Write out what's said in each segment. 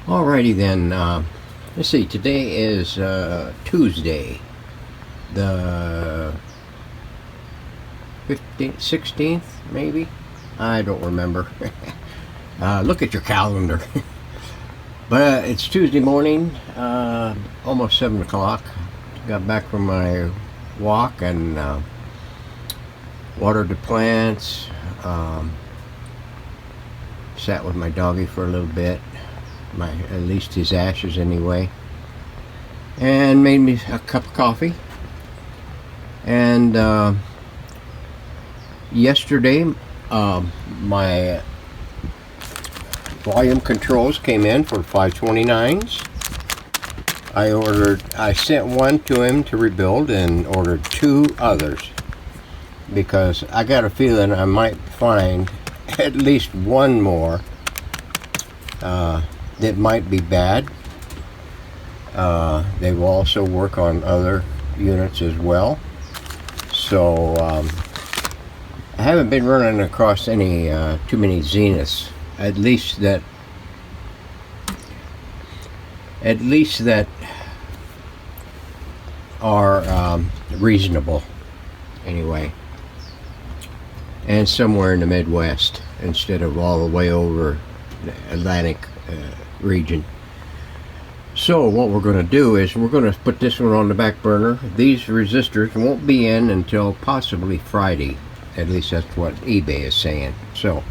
Alrighty then. Let's see. Today is Tuesday, the 15th, 16th, maybe. I don't remember. Look at your calendar. But it's Tuesday morning, almost 7 o'clock. Got back from my walk and watered the plants. Sat with my doggy for a little bit. At least his ashes anyway, and made me a cup of coffee. And yesterday my volume controls came in for 529s. I sent one to him to rebuild and ordered 2 others because I got a feeling I might find at least one more that might be bad. They will also work on other units as well. So I haven't been running across any too many Zeniths. At least that are reasonable anyway, and somewhere in the Midwest instead of all the way over the Atlantic region. So what we're going to do is we're going to put this one on the back burner. These resistors won't be in until possibly Friday. At least that's what eBay is saying. So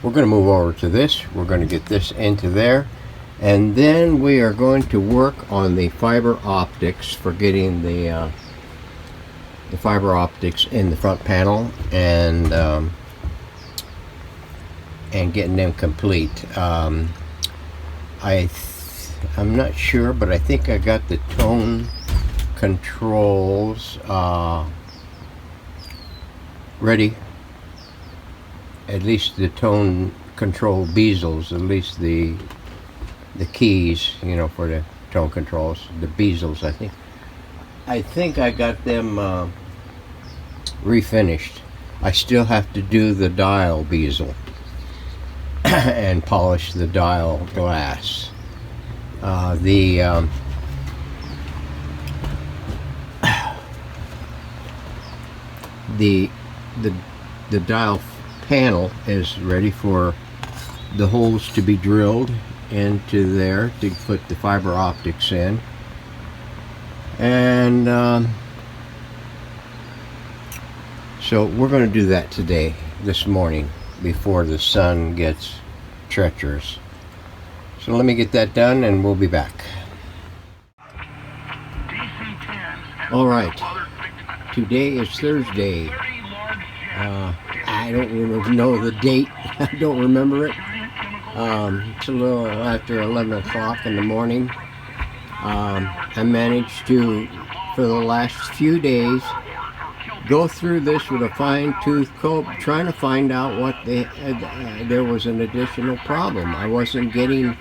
we're going to move over to this. We're going to get this into there, and then we are going to work on the fiber optics for getting the fiber optics in the front panel and getting them complete. I'm not sure, but I think I got the tone controls ready. At least the tone control bezels, at least the keys, for the tone controls, the bezels. I think I got them refinished. I still have to do the dial bezel and polish the dial glass. The dial panel is ready for the holes to be drilled into there to put the fiber optics in, and so we're going to do that this morning, before the sun gets treacherous. So let me get that done and we'll be back. Alright, today is Thursday. I don't really know the date. I don't remember it. It's a little after 11 o'clock in the morning. I managed to, for the last few days, go through this with a fine-tooth comb, trying to find out what there was an additional problem. I wasn't getting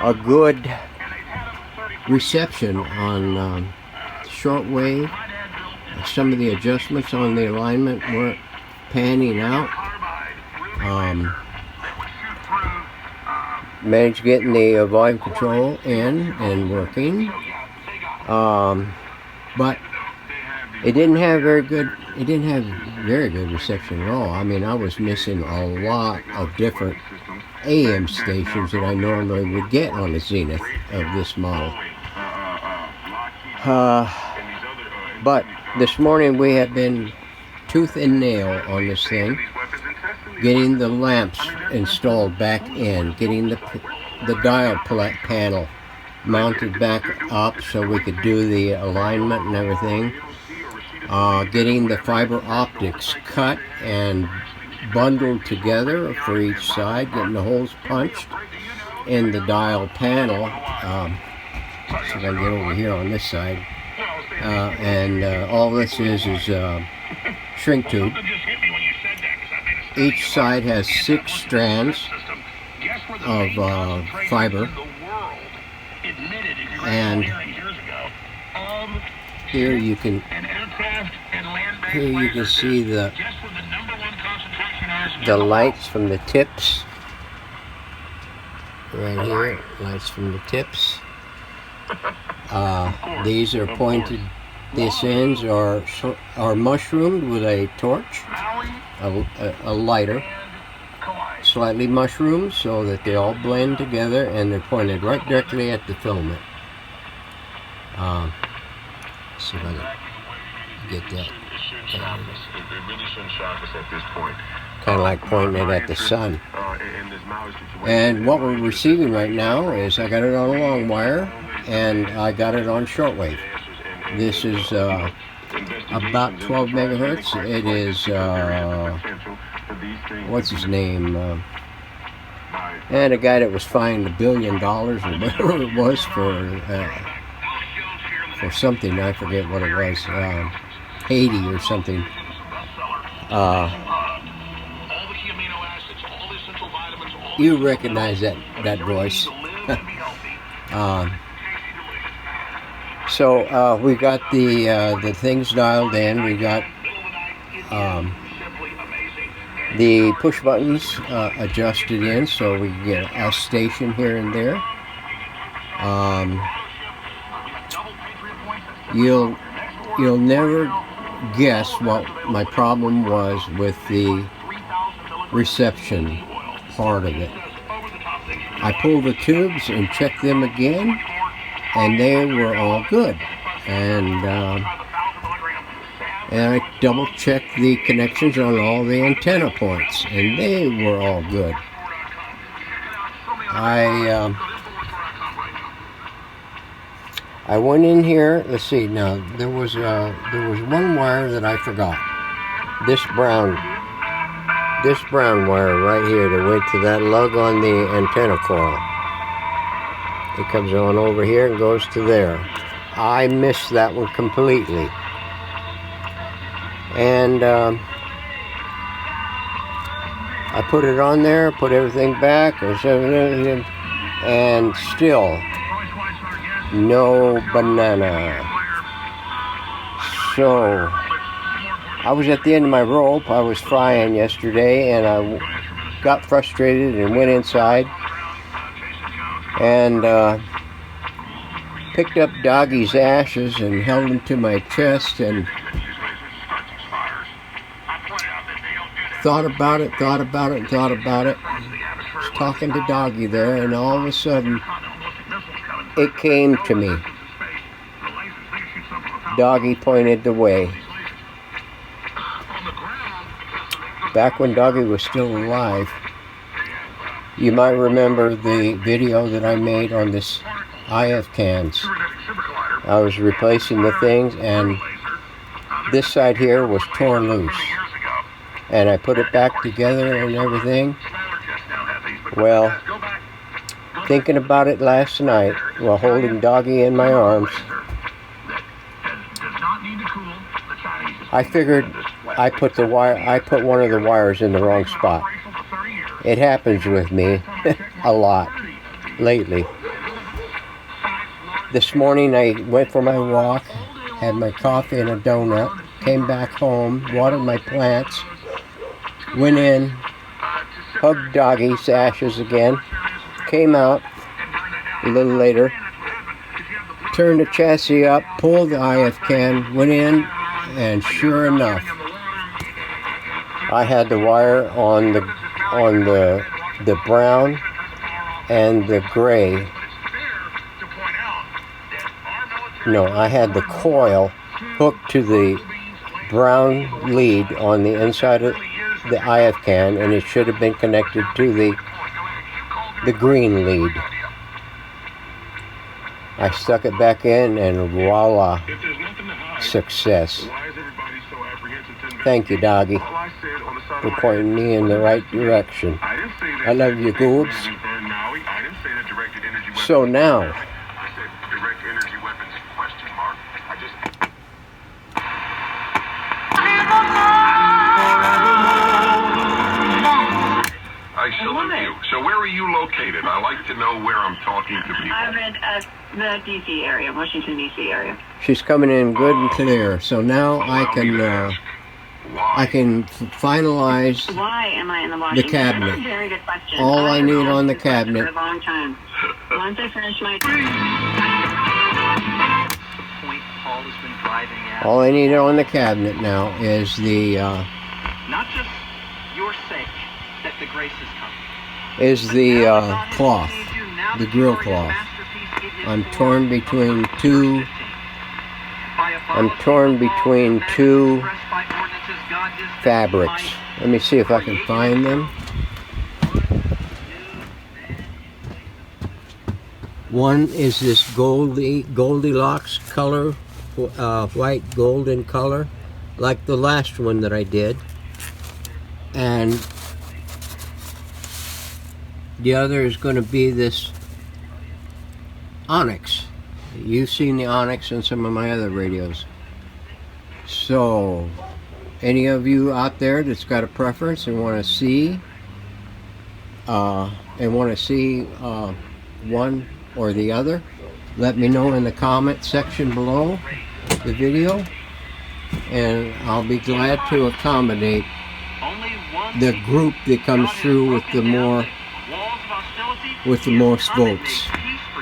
a good reception on shortwave. Some of the adjustments on the alignment weren't panning out. Managed getting the volume control in and working, but it didn't have very good reception at all. I mean, I was missing a lot of different AM stations that I normally would get on a Zenith of this model. But this morning we have been tooth and nail on this thing, getting the lamps installed back in, getting the dial panel mounted back up so we could do the alignment and everything. Getting the fiber optics cut and bundled together for each side, getting the holes punched in the dial panel. So I can get over here on this side. And all this is shrink tube. Each side has 6 strands of fiber, and here you can see the lights from the tips right here, lights from the tips. These are pointed, this ends are mushroomed with a torch, a lighter, slightly mushroomed so that they all blend together, and they're pointed right directly at the filament. See if I can get that. Kind of like pointing it at the sun. And what we're receiving right now is, I got it on a long wire and I got it on shortwave. This is about 12 megahertz. It is what's his name, and a guy that was fined $1 billion or whatever it was for something, I forget what it was, Haiti or something. You recognize that voice. So we got the things dialed in. We got the push buttons adjusted in, so we can get a station here and there. You'll never guess what my problem was with the reception part of it. I pulled the tubes and checked them again, and they were all good. And I double checked the connections on all the antenna points, and they were all good. I went in here. Let's see. Now there was one wire that I forgot. This brown wire right here that went to that lug on the antenna coil. It comes on over here and goes to there. I missed that one completely. And I put it on there, put everything back, and still no banana. So I was at the end of my rope. I was frying yesterday, and I got frustrated and went inside and picked up Doggy's ashes and held them to my chest and thought about it. I was talking to Doggy there, and all of a sudden it came to me. Doggy pointed the way. Back when Doggy was still alive, you might remember the video that I made on this IF cans. I was replacing the things, and this side here was torn loose. And I put it back together and everything. Well, thinking about it last night while holding Doggy in my arms, I figured I put one of the wires in the wrong spot. It happens with me a lot lately. This morning I went for my walk, had my coffee and a donut, came back home, watered my plants, went in, hugged Doggy's ashes again, came out a little later, turned the chassis up, pulled the IF can, went in, and sure enough, I had the wire on the brown and the gray. No, I had the coil hooked to the brown lead on the inside of the IF can, and it should have been connected to the green lead. I stuck it back in, and voila, success. Thank you, Doggy, for pointing me in the right direction. I love you, Goobs. So now, I salute you. So where are you located? I like to know where I'm talking to people. I'm in the D.C. area, Washington, D.C. area. she's coming in good and clear. So now I can Why? I can finalize Why am I in the Washington? cabinet. That's a very good question. All I have need asked on the this question cabinet. for a long time. Once I finish my The point Paul has been driving at. All I need on the cabinet now is the Not just your sake that the grace has come. cloth, the grill cloth. I'm torn between two fabrics. Let me see if I can find them. One is this Goldilocks color, white golden color, like the last one that I did. And the other is going to be this onyx. You've seen the onyx in some of my other radios. So, any of you out there that's got a preference and want to see one or the other, let me know in the comment section below the video, and I'll be glad to accommodate the group that comes through with the most votes,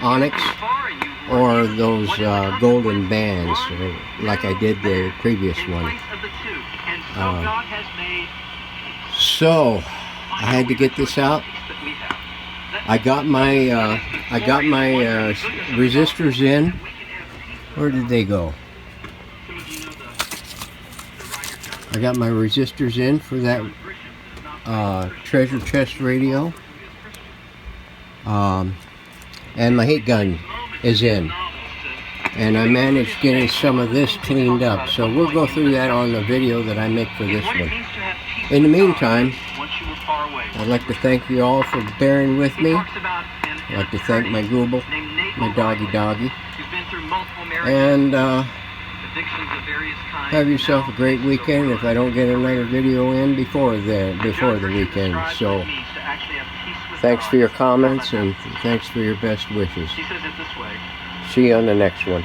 onyx or those golden bands, like I did the previous one. So I had to get this out. I got my resistors in. Where did they go? I got my resistors in for that treasure chest radio, and my heat gun is in, and I managed getting some of this cleaned up, so we'll go through that on the video that I make for this one. In the meantime, I'd like to thank you all for bearing with me. I'd like to thank my Google, my doggy, and have yourself a great weekend. If I don't get another video in before the weekend, so thanks for your comments and thanks for your best wishes. See you on the next one.